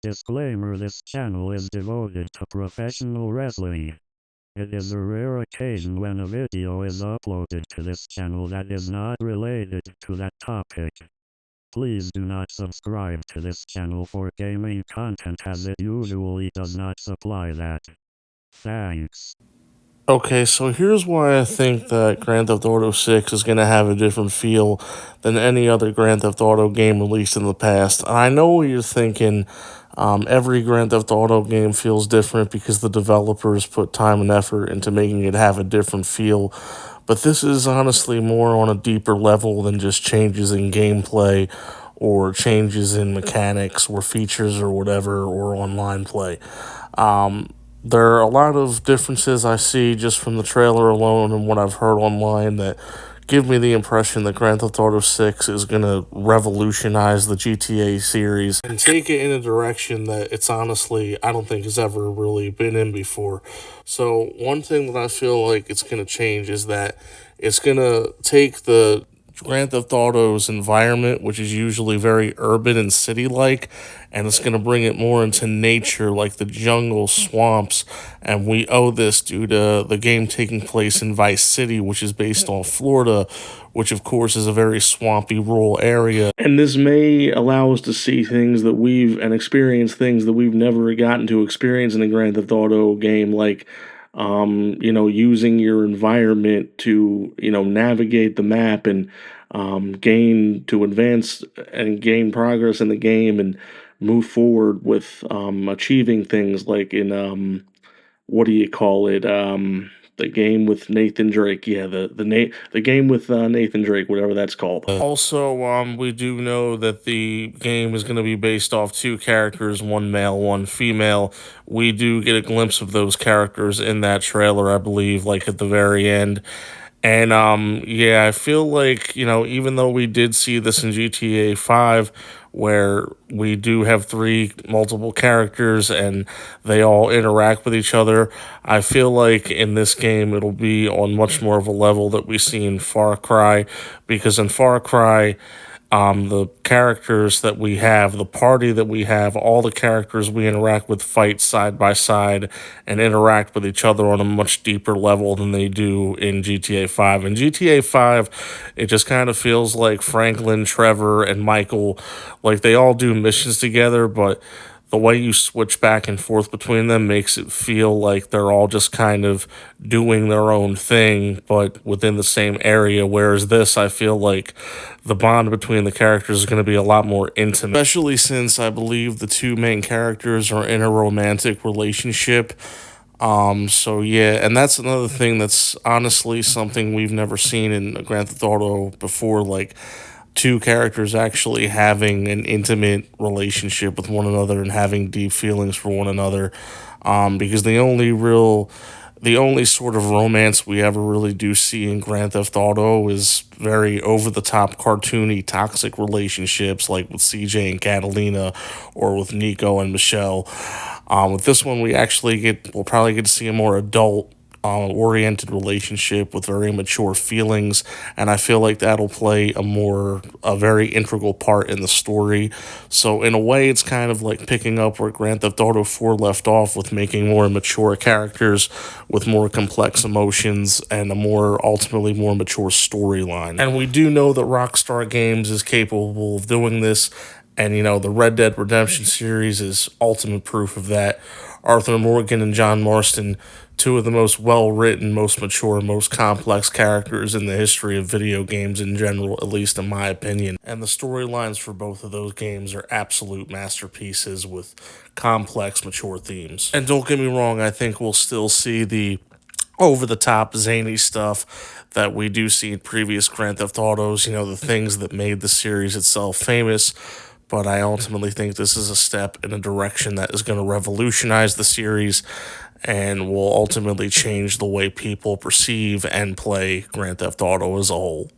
Disclaimer: this channel is devoted to professional wrestling. It is a rare occasion when a video is uploaded to this channel that is not related to that topic. Please do not subscribe to this channel for gaming content as it usually does not supply that. Thanks. Okay, so here's why I think that Grand Theft Auto 6 is going to have a different feel than any other Grand Theft Auto game released in the past. And I know what you're thinking. Every Grand Theft Auto game feels different because the developers put time and effort into making it have a different feel. But this is honestly more on a deeper level than just changes in gameplay or changes in mechanics or features or whatever or online play. There are a lot of differences I see just from the trailer alone and what I've heard online that give me the impression that Grand Theft Auto 6 is going to revolutionize the GTA series and take it in a direction that it's honestly, I don't think has ever really been in before. So, one thing that I feel like it's going to change is that it's going to take the Grand Theft Auto's environment, which is usually very urban and city-like, and it's going to bring it more into nature, like the jungle, swamps, and we owe this due to the game taking place in Vice City, which is based on Florida, which of course is a very swampy, rural area. And this may allow us to see things that and experience things that we've never gotten to experience in a Grand Theft Auto game, like using your environment to, navigate the map and advance and gain progress in the game and move forward with achieving things like in what do you call it? The game with Nathan Drake. Yeah, the game with Nathan Drake, whatever that's called. Also, we do know that the game is going to be based off two characters, one male, one female. We do get a glimpse of those characters in that trailer, I believe, like at the very end. And yeah, I feel like, even though we did see this in GTA 5, where we do have three multiple characters and they all interact with each other, I feel like in this game it'll be on much more of a level that we see in Far Cry, because in Far Cry, the characters that we have, the party that we have, all the characters we interact with fight side by side and interact with each other on a much deeper level than they do in GTA 5. In GTA 5, it just kind of feels like Franklin, Trevor, and Michael, like they all do missions together, but the way you switch back and forth between them makes it feel like they're all just kind of doing their own thing, but within the same area. Whereas this, I feel like the bond between the characters is going to be a lot more intimate, especially since I believe the two main characters are in a romantic relationship. So yeah, and that's another thing that's honestly something we've never seen in Grand Theft Auto before, like two characters actually having an intimate relationship with one another and having deep feelings for one another. Because the only sort of romance we ever really do see in Grand Theft Auto is very over the top, cartoony, toxic relationships like with CJ and Catalina or with Nico and Michelle. With this one, we'll probably get to see a more adult oriented relationship with very mature feelings, and I feel like that'll play a very integral part in the story. So in a way, it's kind of like picking up where Grand Theft Auto 4 left off, with making more mature characters with more complex emotions and a ultimately more mature storyline. And we do know that Rockstar Games is capable of doing this, and the Red Dead Redemption series is ultimate proof of that. Arthur Morgan and John Marston, two of the most well-written, most mature, most complex characters in the history of video games in general, at least in my opinion. And the storylines for both of those games are absolute masterpieces with complex, mature themes. And don't get me wrong, I think we'll still see the over-the-top, zany stuff that we do see in previous Grand Theft Autos, the things that made the series itself famous. But I ultimately think this is a step in a direction that is going to revolutionize the series and will ultimately change the way people perceive and play Grand Theft Auto as a whole.